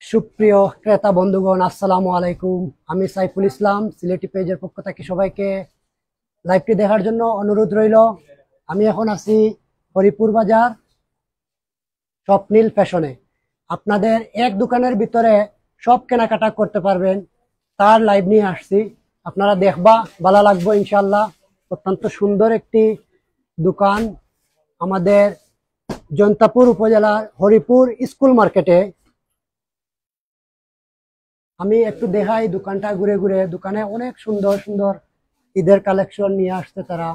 সুপ্রিয় ক্রেতা বন্ধুগণ, আসসালামু আলাইকুম। আমি সাইফুল ইসলাম, সিলেটি পেজের পক্ষ থেকে সবাইকে লাইভটি দেখার জন্য অনুরোধ রইল। আমি এখন আছি হরিপুর বাজার স্বপ্নিল ফ্যাশনে। আপনাদের এক দোকানের ভিতরে সব কেনাকাটা করতে পারবেন, তার লাইভ নিয়ে আসছি। আপনারা দেখবা, ভালো লাগবে ইনশাল্লাহ। অত্যন্ত সুন্দর একটি দোকান আমাদের জৈন্তাপুর উপজেলার হরিপুর স্কুল মার্কেটে। আমি একটু দেখাই দোকানটা ঘুরে ঘুরে। দোকানে অনেক সুন্দর সুন্দর ঈদের কালেকশন নিয়ে আসছে তারা।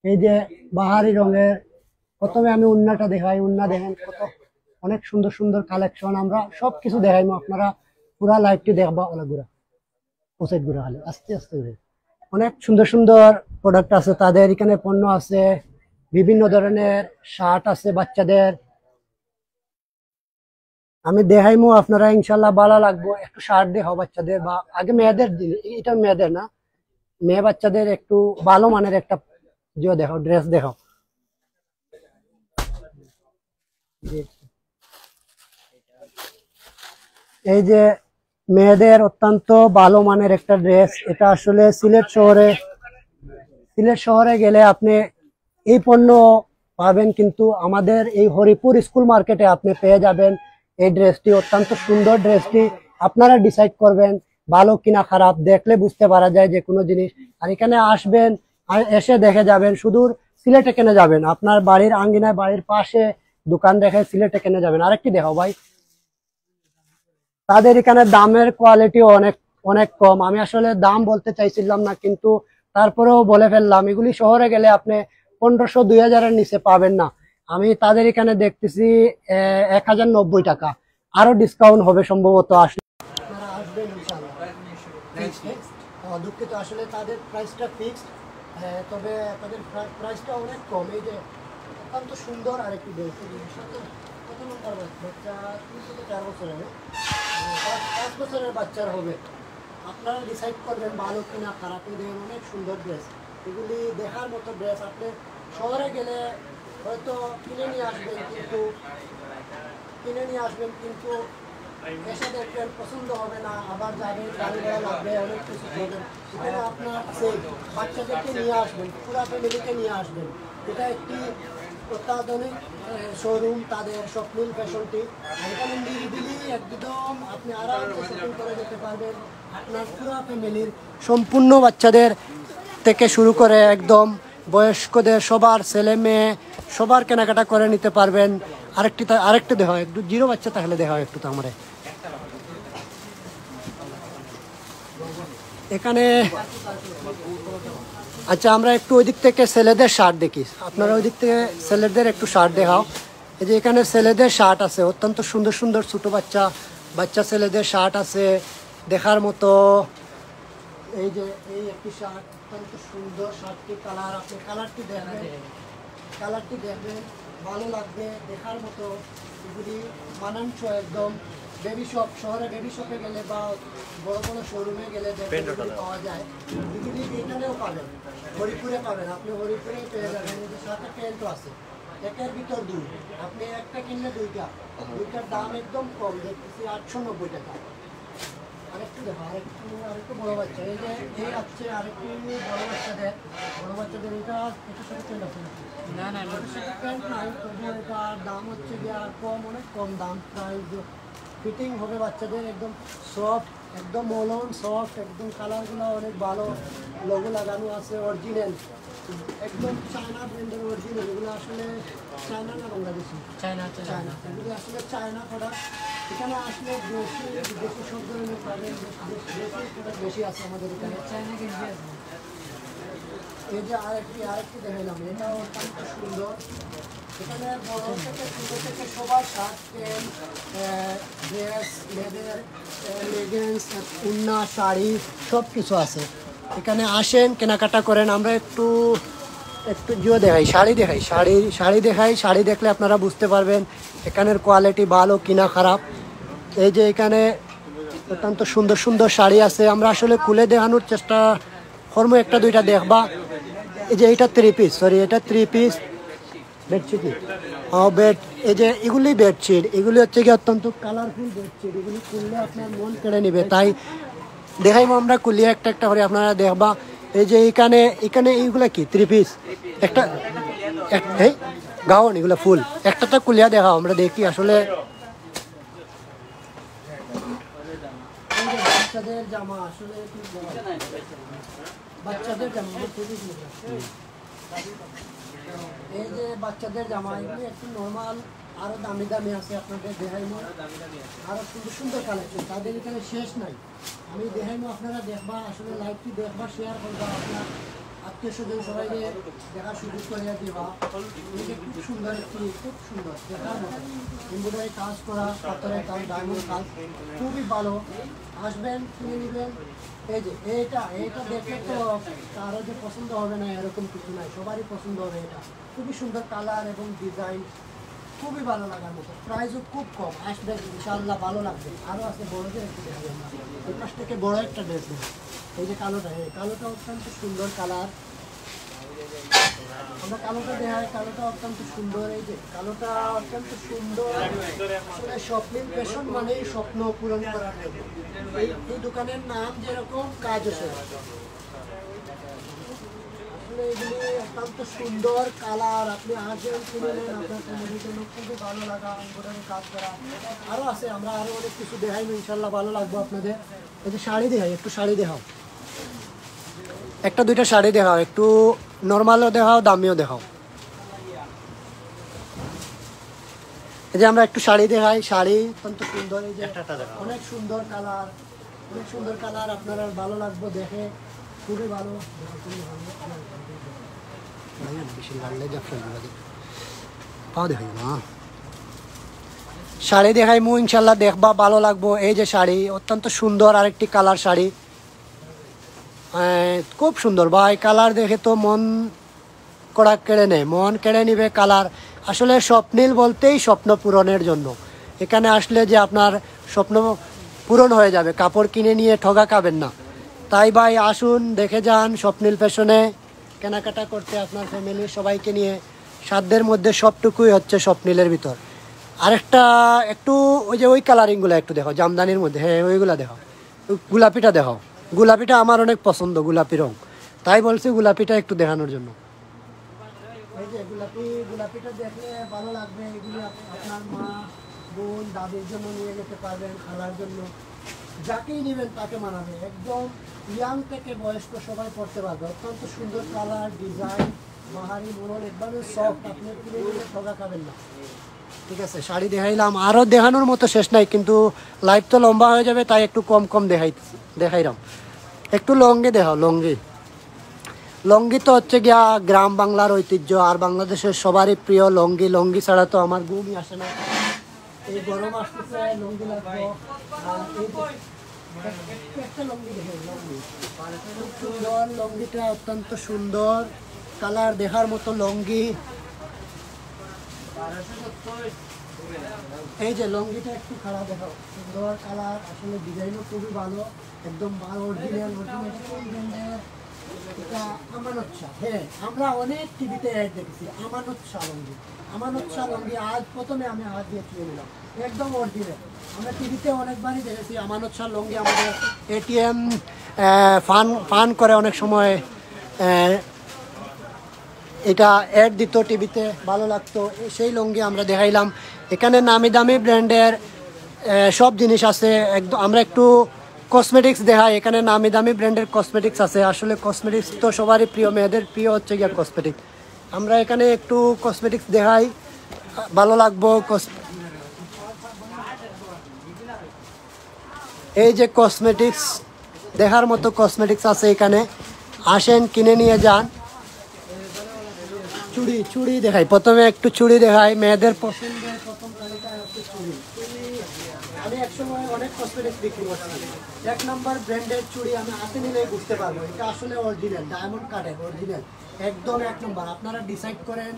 এই যে বাহারি রঙের, প্রথমে আমি উন্নাটা দেখাই। উন্না দেখেন কত অনেক সুন্দর সুন্দর কালেকশন। আমরা সবকিছু দেখাইবো, আপনারা পুরা লাইভটি দেখবা। অনেক ঘুরা ওসাইড ঘুরে খালি আস্তে আস্তে ঘুরে। অনেক সুন্দর সুন্দর প্রোডাক্ট আছে তাদের এখানে। পণ্য আছে, বিভিন্ন ধরনের শার্ট আছে বাচ্চাদের। আমি দেখাইমু, আপনারা ইনশাল্লাহ ভালো লাগবো। একটু শার্ট দেখাও বাচ্চাদের, বা আগে মেয়েদের। এটা মেয়েদের না, মেয়ে বাচ্চাদের একটু ভালো মানের একটা দেখাও, ড্রেস দেখাও। এই যে মেয়েদের অত্যন্ত ভালো মানের একটা ড্রেস। এটা আসলে সিলেট শহরে গেলে আপনি এই পণ্য পাবেন, কিন্তু আমাদের এই হরিপুর স্কুল মার্কেটে আপনি পেয়ে যাবেন এই ড্রেসটি। অত্যন্ত সুন্দর ড্রেসটি। আপনারা ডিসাইড করবেন ভালো কিনা খারাপ, দেখলে বুঝতে পারা যায় যে কোনো জিনিস। আর এখানে আসবেন, আর এসে দেখে যাবেন। সুদূর সিলেটে কেনে যাবেন, আপনার বাড়ির আঙ্গিনায় বাড়ির পাশে দোকান দেখে সিলেটে কেনে যাবেন। আরেকটি দেখাও ভাই। তাদের এখানে দামের কোয়ালিটি অনেক অনেক কম। আমি আসলে দাম বলতে চাইছিলাম না, কিন্তু তারপরেও বলে ফেললাম। এগুলি শহরে গেলে আপনি 1500-2000-এর নিচে পাবেন না। আমি তাদের এখানে দেখতেছি 1090 টাকা। আরো ডিসকাউন্ট হবে সম্ভবত আসলে। আপনারা আসবেন ইনশাআল্লাহ। দুঃখিত, আসলে তাদের প্রাইসটা ফিক্সড, তবে তাদের প্রাইসটা অনেক কম। এই যে অত্যন্ত সুন্দর আরেকটি ড্রেস। কত নম্বর বাচ্চা? 3 থেকে 4 বছরের, 5 বছরের বাচ্চার হবে। আপনারা ডিসাইড করবেন ভালো কিনা খারাপ। দেখেন অনেক সুন্দর ড্রেস, এগুলি দেখার মতো ড্রেস। আপনি শহরে গেলে হয়তো কিনে নিয়ে আসবেন, কিন্তু এসে দেখবেন পছন্দ হবে না, আবার যাবেন, গাড়ি ভাড়া লাগবে, অনেক কিছু করবেন। এখানে আপনার সেই বাচ্চাদেরকে নিয়ে আসবেন, পুরো ফ্যামিলিকে নিয়ে আসবেন। এটা একটি অত্যাধুনিক শোরুম তাদের স্বপ্নিল ফ্যাশনটি। এখানে নিরিবিলি একদম আপনি আরামসে শপিং করে যেতে পারবেন। আপনার পুরো ফ্যামিলির, সম্পূর্ণ বাচ্চাদের থেকে শুরু করে একদম বয়স্কদের, সবার ছেলে মেয়ে সবার কেনাকাটা করে নিতে পারবেন। আরেকটি দেখা একটু জিরো বাচ্চা তাহলে দেখা একটু তো আমার এখানে। আচ্ছা, আমরা একটু ওই দিক থেকে ছেলেদের শার্ট দেখি। আপনারা ওই দিক থেকে ছেলেদের একটু শার্ট দেখাও। এই যে এখানে ছেলেদের শার্ট আছে, অত্যন্ত সুন্দর সুন্দর ছোট বাচ্চা ছেলেদের শার্ট আছে দেখার মতো। এই যে এই একটি শার্ট, অত্যন্ত সুন্দর শার্টটি। কালার, আপনি কালারটি দেখবেন ভালো লাগবে, দেখার মতো। এগুলি মানানসই একদম। বেবি শপ, শহরে বেবি শপে গেলে বা বড় বড় শোরুমে গেলে পাওয়া যায়, এগুলি এখানেও পাবেন, হরিপুরে পাবেন। আপনি হরিপুরে পেয়ে যাবেন। এই যে সাথে প্যান্টও আছে, একের ভিতর দুই। আপনি একটা কিনলে দুইটার দাম একদম কম, দেখতেছি 890 টাকা। আরেকটু দেখো, আরেকটু বড় বাচ্চা। এই যে এই আছে আরেকটু বড় বাচ্চাদের এটা সাথে প্যান্ট আছে না? প্যান্ট নাই, তবু এটার দাম হচ্ছে গিয়ে আর কম, অনেক কম দাম। প্রাইস ফিটিং হবে বাচ্চাদের, একদম সফট, একদম মলন সফট, একদম কালারগুলো অনেক ভালো। লোগো লাগানো আছে অরিজিনাল, একদম চায়না ব্র্যান্ডের অরিজিনাল। এগুলো আসলে চায়না না বাংলাদেশি? চায়না। এগুলো আসলে চায়না প্রোডাক্ট। এখানে আসলে বেশি সব ধরনের পাবেন, বেশি আছে আমাদের এখানে। চায়না কিন্তু আছে। এই যে আরেকটি দেখাইলাম, এটা অত্যন্ত সুন্দর। এখানে বড় থেকে ছোট থেকে সবার shirt, pant, dress, leather, leggings, উন্না, শাড়ি সব কিছু আছে। এখানে আসেন, কেনাকাটা করেন। আমরা একটু দেখাই, শাড়ি দেখলে আপনারা বুঝতে পারবেন এখানের কোয়ালিটি ভালো কিনা খারাপ। এই যে এখানে অত্যন্ত সুন্দর সুন্দর শাড়ি আছে। আমরা আসলে খুলে দেখানোর চেষ্টা করবো, একটা দুইটা দেখবা। এই যে এটা 3 পিস, এটা 3 পিস। বেডশিট বেড, এই যে এগুলি বেডশিট, এগুলি হচ্ছে কি অত্যন্ত কালারফুল বেডশিট, এগুলি খুললে আপনার মন কেড়ে নেবে। তাই দেখাইবো আমরা খুলিয়ে একটা একটা করে আপনারা দেখবা। এই যে এখানে এখানে এইগুলা কি 3 পিস, একটা এই গাউন, এগুলো ফুল, একটা তো খুলিয়া দেখাও আমরা দেখি আসলে। বাচ্চাদের জামা, আসলে বাচ্চাদের জামা, এই যে বাচ্চাদের জামা, এগুলো একটু নর্মাল, আরো দামি দামি আছে আপনাদের দেখাইমো, আরো সুন্দর সুন্দর কালেকশন, তাদের এখানে শেষ নাই। আমি দেখাইমো, আপনারা দেখবা, আসলে লাইভটি দেখবা, শেয়ার করবা, আপনার আত্মীয় স্বজন সবাইকে দেখার সুযোগ করিয়া দিবা। খুব সুন্দর একটি, খুব সুন্দর দেখার মতো এমব্রয়ডারি কাজ করা, পাথরের কাজ, ডায়মন্ড কাজ, খুবই ভালো। আসবেন, কিনে নেবেন। এই যে এইটা দেখে তো কারো যে পছন্দ হবে না এরকম কিছু নাই, সবারই পছন্দ হবে। এটা খুবই সুন্দর কালার এবং ডিজাইন, খুবই ভালো লাগার মতো, প্রাইসও খুব কম। আসবেন, ইনশাআল্লাহ ভালো লাগবে। আরও আছে বড়দের একটু দেখাবো আমরা, এই পাশ থেকে বড় একটা ড্রেস নেব। এই যে কালোটা, এই কালোটা অত্যন্ত সুন্দর কালার, আমরা কালোটা দেখাই, কালোটা অত্যন্ত সুন্দর। এই যে কালোটা অত্যন্ত সুন্দর, আসলে স্বপ্নের ফ্যাশন মানেই স্বপ্ন পূরণ করার জন্য। এই দোকানের নাম যেরকম, কাজ আছে। আসলে এগুলি অত্যন্ত সুন্দর কালার, আপনি আসবেন, কিনে নেন, আপনার ফ্যামিলির জন্য খুবই ভালো লাগা, এমব্রয়ডারি কাজ করা। আরও আছে, আমরা আরও অনেক কিছু দেখাইবো, ইনশাল্লাহ ভালো লাগবে আপনাদের। এই যে শাড়ি দেখাই, একটু শাড়ি দেখাও, একটা দুইটা শাড়ি দেখাও, একটু নর্মালও দেখাও, দামিও দেখাও। এই যে আমরা একটু শাড়ি দেখাই, শাড়ি অত্যন্ত সুন্দর, এই যে অনেক সুন্দর কালার, অনেক সুন্দর কালার, আপনারা ভালো লাগবে দেখে, খুবই ভালো। শাড়ি দেখাই মু, ইনশাল্লাহ দেখবা, ভালো লাগবো। এই যে শাড়ি অত্যন্ত সুন্দর, আরেকটি কালার শাড়ি, খুব সুন্দর ভাই, কালার দেখে তো মন কড়া কেড়ে নেয়, মন কেড়ে নিবে কালার। আসলে স্বপ্নিল বলতেই স্বপ্ন পূরণের জন্য, এখানে আসলে যে আপনার স্বপ্ন পূরণ হয়ে যাবে, কাপড় কিনে নিয়ে ঠগা খাবেন না। তাই ভাই আসুন, দেখে যান স্বপ্নিল ফ্যাশনে কেনাকাটা করতে, আপনার ফ্যামিলির সবাইকে নিয়ে। সাধ্যের মধ্যে সবটুকুই হচ্ছে স্বপ্নিলের ভিতর। আরেকটা একটু ওই যে ওই কালারিংগুলো একটু দেখো, জামদানির মধ্যে, হ্যাঁ ওইগুলো দেখো, গোলাপিটা দেখো, গোলাপিটা আমার অনেক পছন্দ, গোলাপি রং, তাই বলছি গোলাপিটা একটু দেখানোর জন্য। এই যে গোলাপিটা দেখলে ভালো লাগবে। এগুলি আপনার মা, বোন, দাদির জন্য নিয়ে যেতে পারবেন, খালার জন্য, যাকেই নেবেন তাকে মানাবে। একদম ইয়াং থেকে বয়স্ক সবাই পড়তে পারবে। অত্যন্ত সুন্দর কালার, ডিজাইন, বাহারি মোড়ল, একবারে সফট, আপনি কিনে নিলে ঠগা খাবেন না। ঠিক আছে, শাড়ি দেখাইলাম, আরও দেখানোর মতো শেষ নাই, কিন্তু লাইভ তো লম্বা হয়ে যাবে, তাই একটু কম কম দেখাইলাম। একটু লঙ্গি দেখাও, লঙ্গি। লঙ্গি তো হচ্ছে গিয়া গ্রাম বাংলার ঐতিহ্য, আর বাংলাদেশের সবারই প্রিয় লঙ্গি। লঙ্গি ছাড়া তো আমার ঘুমই আসে না। এই গরম আসতেছে, লঙ্গি লাগবে। একটা লঙ্গি দেখে, লঙ্গি খুব সুন্দর, লঙ্গিটা অত্যন্ত সুন্দর কালার, দেখার মতো লঙ্গি। এই যে লঙ্গিটা একটু খারাপ দেখাও, সুন্দর কালার, আসলে ডিজাইনও খুবই ভালো, একদম ভালো অরিজিনাল ব্র্যান্ডের। এটা আমানত শাহ, হ্যাঁ আমরা অনেক টিভিতে অ্যাড দেখেছি, আমানত শাহ লঙ্গি, আমানত শাহ লঙ্গি। আজ প্রথমে আমি হাত দিয়ে চুয়ে নিলাম, একদম অরিজিনাল। আমরা টিভিতে অনেকবারই দেখেছি আমানত শাহ লঙ্গি। আমাদের এটিএম ফান করে অনেক সময় এটা অ্যাড দিত টিভিতে, ভালো লাগতো, সেই লঙ্গি আমরা দেখাইলাম। এখানে নামি দামি ব্র্যান্ডের সব জিনিস আছে। একদম আমরা একটু কসমেটিক্স দেখাই, এখানে নামি দামি ব্র্যান্ডের কসমেটিক্স আছে। আসলে কসমেটিক্স তো সবারই প্রিয়, মেয়েদের প্রিয় হচ্ছে গিয়া কসমেটিক্স। আমরা এখানে একটু কসমেটিক্স দেখাই, ভালো লাগবো। এই যে কসমেটিক্স, দেখার মতো কসমেটিক্স আছে এখানে, আসেন কিনে নিয়ে যান। চুড়ি দেখাই, প্রথমে একটু চুড়ি দেখাই, মেয়েদের পছন্দের প্রথম তালিকায় হচ্ছে চুড়ি। আমি একসময় অনেক কসমেটিক্স বিক্রি করছি, 1 নম্বর ব্র্যান্ডের চুড়ি আমি হাতে নিলেই বুঝতে পারবো এটা আসলে অরিজিনাল, ডায়মন্ড কাটের অরিজিনাল, একদম 1 নম্বর। আপনারা ডিসাইড করেন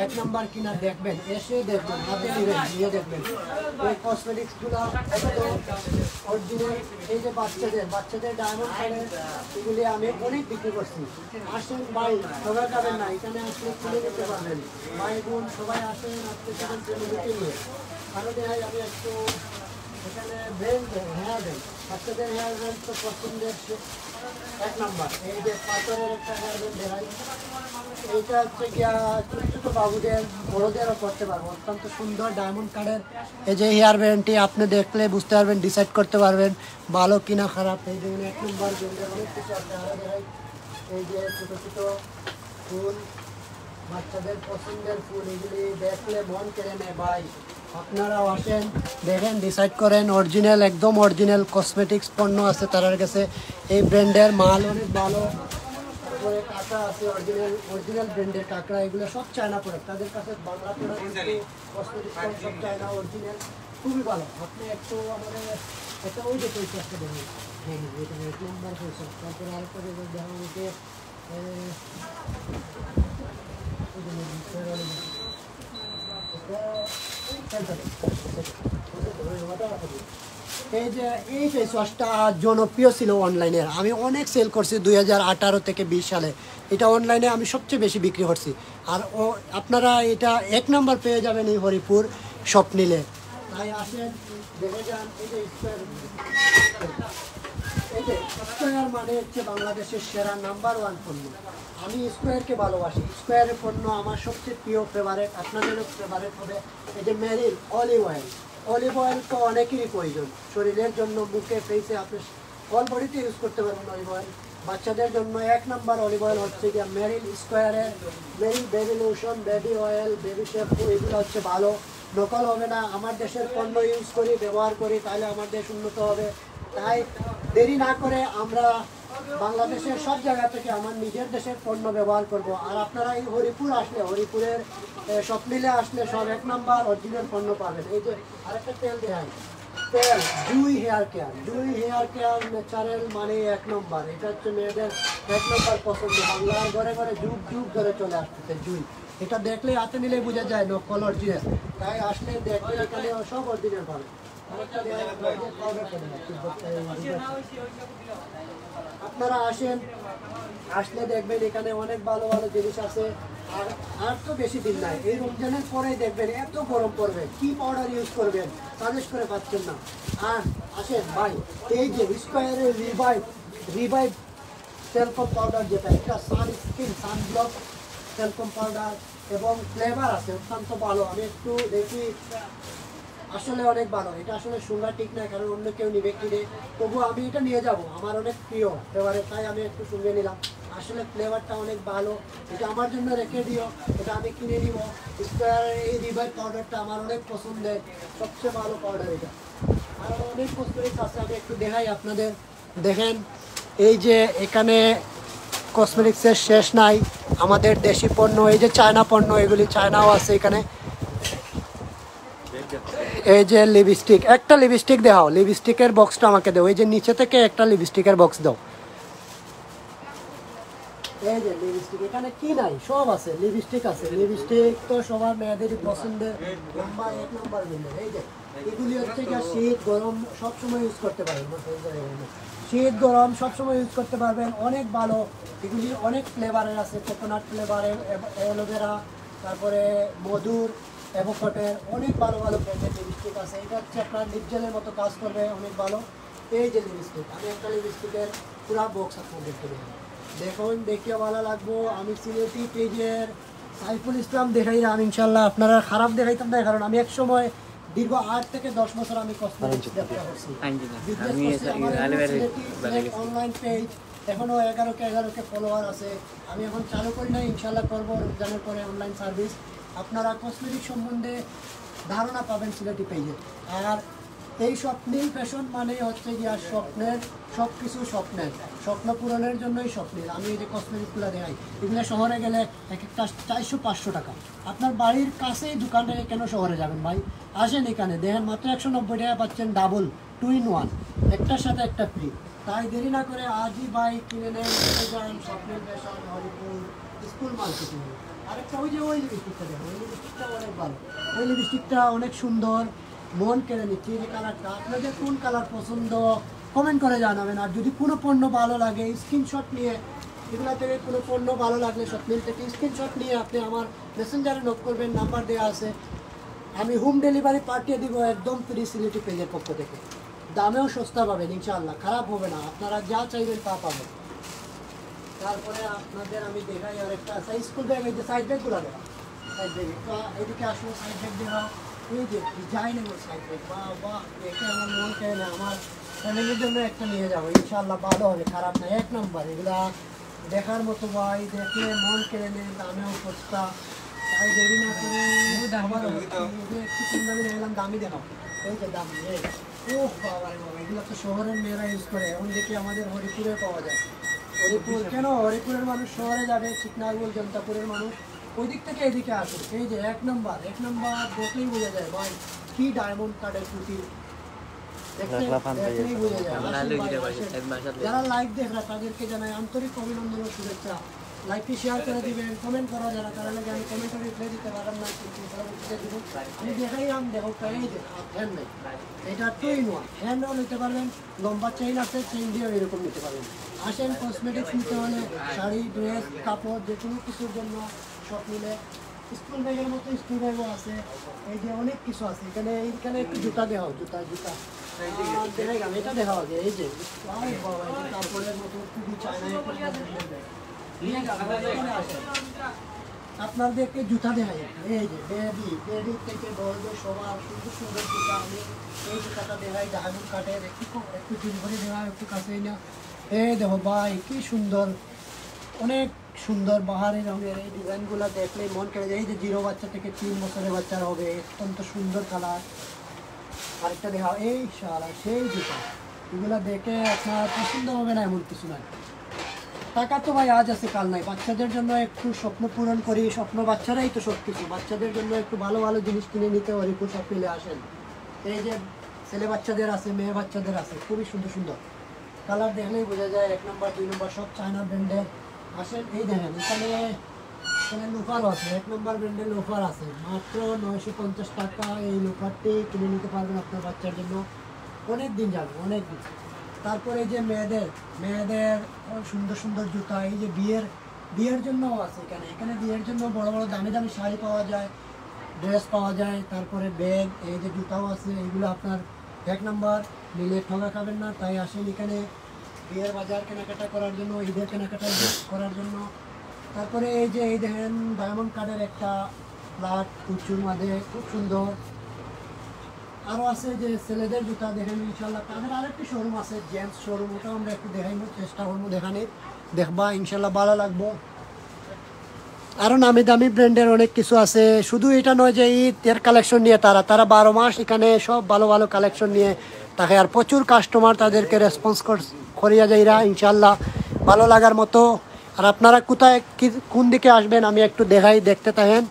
1 নম্বর কিনা, দেখবেন, এসে দেখবেন, হাতে নেবেন, নিয়ে দেখবেন এই কসমেটিক্সগুলো একদম অরিজিনাল। এই যে বাচ্চাদের ডায়মন্ড কাটের এগুলি আমি অনেক বিক্রি করছি। আসেন ভাই, সবাই যাবেন না, এখানে আসলে খুলে নিতে পারবেন, ভাই বোন সবাই আসেন, আজকে সেখান ফ্যামিলিকে নিয়ে। আরও দেখাই আমি একটু এখানে ব্রেন্ড হেয়ার ব্যান্ড, বাচ্চাদের হেয়ার ব্যান্ড তো পছন্দের 1 নম্বর। এই যে পাথরের একটা হেয়ার ব্যান্ড দেখাই, এইটা হচ্ছে গিয়া ছোটো ছোটো বাবুদের বড়োদেরও করতে পারবো, অত্যন্ত সুন্দর ডায়মন্ড কার্ডের। এই যে হেয়ার ব্যান্ডটি আপনি দেখলে বুঝতে পারবেন, ডিসাইড করতে পারবেন ভালো কিনা খারাপ। এই যে 1 নম্বর ব্র্যান্ডের অনেক কিছু আছে। আরও দেখাই এই যে ছোটো ছোটো ফুল, বাচ্চাদের পছন্দের ফুল, এগুলি দেখলে মন কেড়ে নেয় ভাই। আপনারাও আসেন, দেখেন, ডিসাইড করেন। অরিজিনাল, একদম অরিজিনাল কসমেটিক্স পণ্য আছে তার কাছে, এই ব্র্যান্ডের মাল অনেক ভালো। তারপরে কাঁকড়া আছে, অরিজিনাল ব্র্যান্ডের কাঁকড়া, এগুলো সব চায়না প্রোডাক্ট, তাদের কাছে বাংলা প্রোডাক্ট কসমেটিক্স সব চায়না অরিজিনাল, খুবই ভালো। আপনি একটু আমাদের একটা ওই যে ফেস ওয়াশটা দেখুন, হ্যাঁ এটা 1 নম্বর ফেস ওয়াশ। তারপরে আরেকটা দেখা হচ্ছে এই যে এই ফেস ওয়াশটা জনপ্রিয় ছিল অনলাইনে, আমি অনেক সেল করছি 2018 থেকে 20 সালে। এটা অনলাইনে আমি সবচেয়ে বেশি বিক্রি করছি। আর আপনারা এটা 1 নম্বর পেয়ে যাবেন এই হরিপুর শপ নিলে। তাই আসেন, দেখে যান। এই যে স্কোয়ার মানে হচ্ছে বাংলাদেশের সেরা নাম্বার 1 পণ্য। আমি স্কোয়ারকে ভালোবাসি, স্কোয়ারের পণ্য আমার সবচেয়ে প্রিয় ফেভারেট, আপনাদেরও ফেভারেট হবে। এই যে মেরিল অলিভ অয়েল, অলিভ অয়েল তো অনেকেরই প্রয়োজন শরীরের জন্য, মুখে ফেসে আপনি অল বডিতে ইউজ করতে পারবেন অলিভ অয়েল। বাচ্চাদের জন্য 1 নম্বর অলিভ অয়েল হচ্ছে গিয়ে মেরিল স্কোয়ারের। Meril baby lotion, baby oil, baby shampoo, এগুলো হচ্ছে ভালো, নকল হবে না। আমার দেশের পণ্য ইউজ করি, ব্যবহার করি, তাহলে আমার দেশ উন্নত হবে। তাই দেরি না করে আমরা বাংলাদেশের সব জায়গা থেকে আমার নিজের দেশের পণ্য ব্যবহার করব। আর আপনারা এই হরিপুর আসলে, হরিপুরের শপ মিলে আসলে সব 1 নম্বর অরিজিনাল পণ্য পাবেন। এই যে আরেকটা তেল দেখাই, তেল জুই হেয়ার কেয়ার, জুই হেয়ার কেয়ার ন্যাচারাল মানে 1 নম্বর। এটা হচ্ছে মেয়েদের 1 নম্বর পছন্দ, বাংলার ঘরে ঘরে যুগ যুগ ধরে চলে আসতেছে জুই। এটা দেখলে হাতে নিলে বোঝা যায় নকল অরিজিনাল, তাই আসলে দেখলে এখানে সব অরিজিনাল পাবেন। আপনারা আসেন, আসলে দেখবেন এখানে অনেক ভালো ভালো জিনিস আছে। আর তো বেশি দিন নাই, এই রমজানের পরেই দেখবেন এত গরম পড়বে, কি পাউডার ইউজ করবেন সাজেস্ট করে পাচ্ছেন না। আর আসেন ভাই, এই যে স্কোয়ারের রিভাইভ সেলফম পাউডার, যেটা এটা সানব্লক সেলফম পাউডার এবং ফ্লেভার আছে অত্যন্ত ভালো। আমি একটু দেখি, আসলে অনেক ভালো। এটা আসলে সুঙ্গা ঠিক না, কারণ অন্য কেউ নিবে কিনে, তবু আমি এটা নিয়ে যাব, আমার অনেক প্রিয় ফ্লেভারে, তাই আমি একটু সঙ্গে নিলাম। আসলে ফ্লেভারটা অনেক ভালো, এটা আমার জন্য রেখে দিও, এটা আমি কিনে নিব। এই রিভাইভ পাউডারটা আমার অনেক পছন্দের, সবচেয়ে ভালো পাউডার এটা। আর অনেক কসমেটিক্স আছে, আমি একটু দেখাই আপনাদের। দেখেন এই যে এখানে কসমেটিক্সের শেষ নাই, আমাদের দেশি পণ্য, এই যে চায়না পণ্য, এগুলি চায়নাও আছে এখানে। এই যে লিপস্টিক, একটা লিপস্টিক দেখাও, লিপস্টিকের বক্সটা আমাকে দাও। এই যে নিচে থেকে একটা লিপস্টিকের বক্স দাও। এই যে লিপস্টিক, এখানে কি নাই, সব আছে, লিপস্টিক আছে। লিপস্টিক তো সবার মেয়েদেরই পছন্দের, নাম্বার 1 নম্বর বিন্দু। এই যে এগুলি হচ্ছে কি শীত গরম সবসময় ইউজ করতে পারবেন, শীত গরম সবসময় ইউজ করতে পারবেন, অনেক ভালো। এগুলি অনেক ফ্লেভারের আছে, কোকোনাট ফ্লেভারের, অ্যালোভেরা, তারপরে মধুর, অ্যাভোকাডোর, অনেক ভালো ভালো ব্র্যান্ডের লিপস্টিক আছে। এটা হচ্ছে আপনার লিপ জেলের মতো কাজ করবে, অনেক ভালো। এই যে লিপস্টিক, আমি একটা লিপস্টিকের পুরো বক্স আপনাদেরকে দেবো, দেখুন, দেখিয়ে ভালো লাগবো। আমি সিলেটি পেজের সাইফুল ইসলাম দেখাইলাম, ইনশাল্লাহ আপনারা খারাপ দেখাইতাম না, কারণ আমি এক সময় দীর্ঘ 8 থেকে 10 বছর আমি কসমেটিক্স ব্যবসা করছি, অনলাইন পেজ এখনও 11K ফলোয়ার আছে। আমি এখন চালু করি না, ইনশাল্লাহ করবো রমজানের পরে অনলাইন সার্ভিস। আপনারা কসমেটিক সম্বন্ধে ধারণা পাবেন সিলেটি পেজে। আর এই স্বপ্নিল ফ্যাশন মানে হচ্ছে গিয়া স্বপ্নের সব কিছু স্বপ্নের স্বপ্ন পূরণের জন্যই স্বপ্নিল। আমি এই যে কসমেটিকগুলো দেখাই, এগুলো শহরে গেলে এক একটা 400-500 টাকা। আপনার বাড়ির কাছেই দোকানে কেন শহরে যাবেন ভাই? আসেন এখানে দেখেন, মাত্র 190 টাকা পাচ্ছেন ডাবল 2 in 1, একটার সাথে একটা ফ্রি। তাই দেরি না করে আজই বাইক কিনে নেন, যান স্বপ্নিল ফ্যাশন, হরিপুর স্কুল মার্কেটে। আরেকটা ওই যে ওই লিপস্টিকটা দেখেন, ওই লিপস্টিকটা অনেক ভালো, ওই লিপস্টিকটা অনেক সুন্দর, মন কেড়ে নিচ্ছে। এই যে কালারটা, আপনাদের কোন কালার পছন্দ কমেন্ট করে জানাবেন। আর যদি কোনো পণ্য ভালো লাগে স্ক্রিনশট নিয়ে, এগুলো থেকে কোনো পণ্য ভালো লাগলে স্বপ্নিল থেকে স্ক্রিনশট নিয়ে আপনি আমার মেসেঞ্জারে নোট করবেন, নাম্বার দেওয়া আছে। আমি হোম ডেলিভারি পাঠিয়ে দিব একদম ফ্রি সিলেটি পেজের পক্ষ থেকে। দামেও সস্তা পাবেন ইনশাআল্লাহ, খারাপ হবে না, আপনারা যা চাইবেন তা পাবেন। তারপরে আপনাদের আমি দেখাই আর একটা স্কুল ব্যাগ, এই যে সাইড ব্যাগগুলো দেখা, সাইড ব্যাগ এদিকে আসলে সাইড ব্যাগ দেখা, এই যে ডিজাইনেবল সাইড ব্যাগ, বাহ দেখে আমার মন চায় না, আমার ফ্যামিলির জন্য একটা নিয়ে যাবো ইনশাআল্লাহ, ভালো হবে, খারাপ না, 1 নম্বর। এগুলা দেখার মতো ভাই, দেখলে মন কেড়ে নেয়, দামেও সস্তা। তাই দেরি না করে একটু কম দামি দেখলাম, দামি দেখাও। এই যে দাম, ও বাবা রে বাবা, এগুলো তো শহরের মেয়েরা ইউজ করে, এখন দেখি আমাদের হরিপুরে পাওয়া যায়। হরিপুর কেন, হরিপুরের মানুষ শহরে যাবে, চিকনাগুল জনতাপুরের মানুষ ওই দিক থেকে এদিকে আসে। এই যে 1 নম্বর দেখলেই বোঝা যায় ভাই, কি ডায়মন্ড কার্ডের পুঁতি, দেখলেই বোঝা যায়। যারা লাইভ দেখরা তাদেরকে জানাই আন্তরিক অভিনন্দন ও শুভেচ্ছা। লাইভটি শেয়ার করে দিবেন, কমেন্ট করা যারা, তারা লাগে আমি কমেন্টে রিপ্লাই দিতে পারলাম না, কিন্তু পরবর্তীতে দিব। আমি দেখাইলাম, দেখো এই যে হ্যান্ড নেই, এটা 2 in 1, হ্যান্ডও নিতে পারবেন, লম্বা চেইন আছে, চেইন দিয়েও এরকম নিতে পারবেন। আসেন, কসমেটিক্স নিতে হলে শাড়ি, ড্রেস, কাপড়, যে কোনো কিছুর জন্য সব মিলে। স্কুল ব্যাগের মতো স্কুল ব্যাগও আছে, এই যে অনেক কিছু আছে এখানে। এইখানে একটু জুতা দেখাও, জুতা দেখাইলাম, এটা দেখাও যে এই যে কাপড়ের মতো খুবই চায়না। আপনাদেরকে জুতা দেখাই, এই যে বেবি থেকে বড়দের সবার সুন্দর সুন্দর জুতা। আমি এই জুতাটা দেখাই, ডায়মন্ড কাটের, একটু চুল করে দেওয়া, একটু কাছেই না। এই দেখো ভাই কি সুন্দর, অনেক সুন্দর বাহারি রঙের এই ডিজাইনগুলো দেখলে মন কেড়ে যায়। এই যে 0 বাচ্চা থেকে 3 বছরের বাচ্চার হবে, অত্যন্ত সুন্দর কালার। আরেকটা দেখাও, এই সারা সেই জুতা, এগুলো দেখে আপনার পছন্দ হবে না এমন কিছু নয়। টাকা তো ভাই আজ আছে কাল নাই, বাচ্চাদের জন্য একটু স্বপ্ন পূরণ করি, স্বপ্ন বাচ্চারাই তো সব কিছু। বাচ্চাদের জন্য একটু ভালো ভালো জিনিস কিনে নিতে হরিপুর শপিলে আসেন। এই যে ছেলে বাচ্চাদের আছে, মেয়ে বাচ্চাদের আছে, খুবই সুন্দর সুন্দর কালার, দেখলেই বোঝা যায় 1 নম্বর 2 নম্বর সব চায়না ব্র্যান্ডের। আসেন, এই দেখেন এখানে লোফারও আছে, 1 নম্বর ব্র্যান্ডের লোফার আছে, মাত্র 950 টাকা। এই লোফারটি কিনে নিতে পারবেন আপনার বাচ্চার জন্য, অনেক দিন যাবে, অনেক দিন। তারপরে এই যে মেয়েদের সুন্দর সুন্দর জুতা, এই যে বিয়ের জন্যও আছে এখানে বিয়ের জন্য বড় বড় দামি দামি শাড়ি পাওয়া যায়, ড্রেস পাওয়া যায়, তারপরে ব্যাগ, এই যে জুতাও আছে। এগুলো আপনার 1 নম্বর, নিলে ঠগা খাবেন না। তাই আসেন এখানে বিয়ের বাজার কেনাকাটা করার জন্য, ঈদের কেনাকাটা করার জন্য। তারপরে এই যে এই দেখেন ডায়মন্ড কার্ডের একটা ফ্ল্যাট, উঁচুর মাঝে, খুব সুন্দর। আরও আছে যে ছেলেদের জুতা দেখেন ইনশাল্লাহ, তাদের আরেকটি শোরুম আছে, জেন্টস শোরুম, ওটাও আমরা একটু দেখাইব, চেষ্টা করবো দেখানোর, দেখবা ইনশাল্লাহ ভালো লাগবো। আরও নামি দামি ব্র্যান্ডের অনেক কিছু আছে, শুধু এটা নয় যে ঈদের কালেকশন নিয়ে তারা 12 মাস এখানে সব ভালো ভালো কালেকশন নিয়ে থাকে। আর প্রচুর কাস্টমার তাদেরকে রেসপন্স করিয়া যাইরা ইনশাল্লাহ ভালো লাগার মতো। আর আপনারা কোথায় কোন দিকে আসবেন আমি একটু দেখাই, দেখতে থাকেন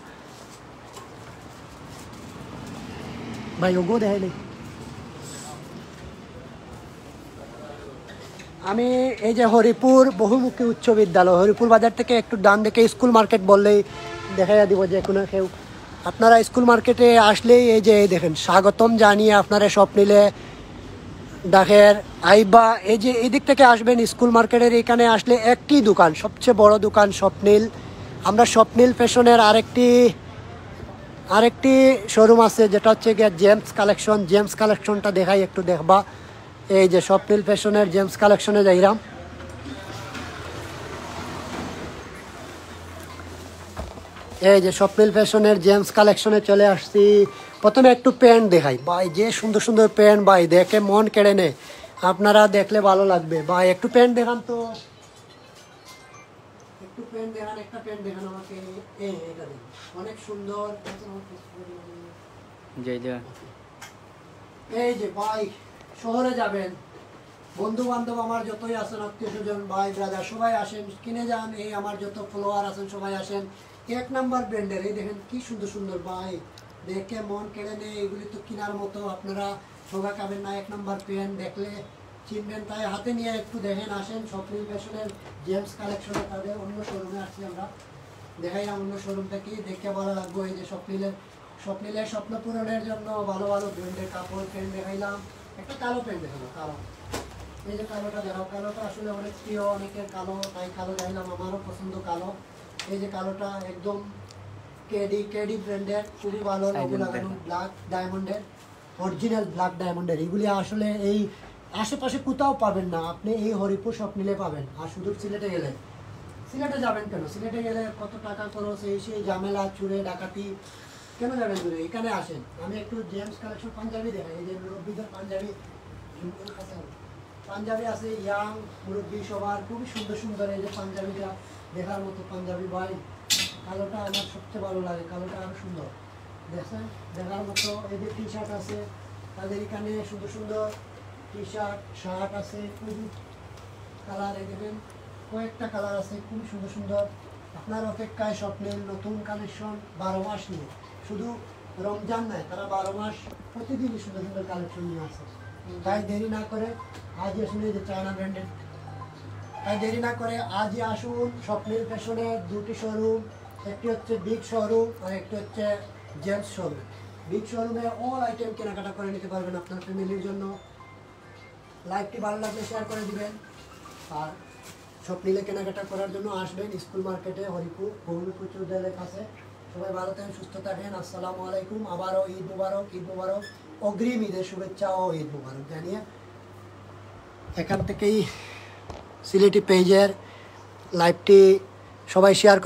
ভাই। ওগো দেখাই নেই, আমি এই যে হরিপুর বহুমুখী উচ্চ বিদ্যালয়, হরিপুর বাজার থেকে একটু ডান দিকে স্কুল মার্কেট বললেই দেখাইয়া দিব যে কোনো কেউ। আপনারা স্কুল মার্কেটে আসলেই এই যে এই দেখেন, স্বাগতম জানিয়ে আপনারা স্বপ্নিলে ডাকের আইবা। এই যে এদিক থেকে আসবেন স্কুল মার্কেটের এখানে আসলে একটি দোকান, সবচেয়ে বড় দোকান স্বপ্নিল। আমরা স্বপ্নিল ফ্যাশনের আরেকটি শোরুম আছে, যেটা হচ্ছে গিয়ে জেমস কালেকশনটা দেখাই, একটু দেখবা। এই যে স্বপ্নিল ফ্যাশনের জেমস কালেকশনে যাইরাম। এই যে স্বপ্নিল ফ্যাশনের জেমস কালেকশনে চলে আসছি। প্রথমে একটু প্যান্ট দেখাই ভাই, যে সুন্দর সুন্দর প্যান্ট ভাই, দেখে মন কেড়ে নেয়, আপনারা দেখলে ভালো লাগবে ভাই। একটু প্যান্ট দেখান তো, একটু প্যান্ট দেখান, একটা প্যান্ট দেখান আমাকে। এটা দেখুন, অনেক সুন্দর। এই যে ভাই শহরে যাবেন, বন্ধু বান্ধব আমার যতই আছেন, আত্মীয় স্বজন ভাই ব্রাদার সবাই আসেন, কিনে যান। এই আমার যত ফলোয়ার আছেন সবাই আসেন। 1 নাম্বার ব্র্যান্ডের এই দেখেন কি সুন্দর সুন্দর ভাই, দেখে মন কেড়ে নেই। এগুলি তো কেনার মতো, আপনারা ঠোকা খাবেন না। 1 নাম্বার পেন দেখলে চিনবেন, তাই হাতে নিয়ে একটু দেখেন। আসেন স্বপ্নিল ফ্যাশনের জেমস কালেকশনে, তাদের অন্য শোরুমে আসছি আমরা, দেখাইলাম অন্য শোরুম থেকে, দেখে ভালো লাগবে। এই যে স্বপ্নিলের স্বপ্ন পূরণের জন্য ভালো ভালো ব্র্যান্ডের কাপড় প্যান্ট দেখাইলাম। একটা কালো প্যান্ট দেখালো, কালো, এই যে কালোটা দেখাও। কালোটা আসলে অনেক প্রিয় অনেকের কালো, তাই কালো চাইলাম, আমারও পছন্দ কালো। এই যে কালোটা একদম কেডি ব্র্যান্ডের, খুবই ভালো লোগো লাগানো, ব্ল্যাক ডায়মন্ডের, অরিজিনাল ব্ল্যাক ডায়মন্ডের। এগুলি আসলে এই আশেপাশে কোথাও পাবেন না, আপনি এই হরিপুর স্বপ্নিলে পাবেন। আর শুধু সিলেটে গেলে, সিলেটে যাবেন কেন? সিলেটে গেলে কত টাকা খরচ, সেই ঝামেলা, চুরে ডাকাতি, কেন যাবেন দূরে? এখানে আসেন। আমি একটু জেমস কালেকশন পাঞ্জাবি দেখাই। এই যে মুরব্বীদের পাঞ্জাবি, পাঞ্জাবি আছে, ইয়াং মুরব্বী সবার খুবই সুন্দর সুন্দর। এই যে পাঞ্জাবিটা দেখার মতো পাঞ্জাবি ভাই। কালোটা আমার সবচেয়ে ভালো লাগে, কালোটা আরও সুন্দর, দেখছেন দেখার মতো। এই যে টি শার্ট আছে তাদের এখানে, সুন্দর সুন্দর টি শার্ট শার্ট আছে, খুবই কালার, এই দেখেন কয়েকটা কালার আছে, খুবই সুন্দর সুন্দর। আপনার অপেক্ষায় স্বপ্নের নতুন কালেকশন 12 মাস নিয়ে, শুধু রমজান নয়, তারা 12 মাস প্রতিদিনই সুন্দর সুন্দর কালেকশন নিয়ে আসে। তাই দেরি না করে আজই আসুন, এই যে চায়না ব্র্যান্ডের, তাই দেরি না করে আজই আসুন স্বপ্নিল ফ্যাশনের দুটি শোরুম। একটি হচ্ছে বিগ শোরুম আর একটি হচ্ছে জেন্টস শোরুম। বিগ শোরুমে অল আইটেম কেনাকাটা করে নিতে পারবেন আপনার ফ্যামিলির জন্য। লাইভটি ভালো লাগলে শেয়ার করে দিবেন। আর স্বপ্নিলে কেনাকাটা করার জন্য আসবেন স্কুল মার্কেটে, হরিপুর বহুমুখী বিদ্যালয়ের কাছে। সবাই ভালো থাকেন, সুস্থ থাকেন। আসসালামু আলাইকুম। আবারও ঈদ মুবারক, ঈদ মুবারক, অগ্রিম ঈদের শুভেচ্ছা ও ঈদ মুবারক জানিয়ে এখান থেকেই সিলেটি পেজের লাইভটি সবাই শেয়ার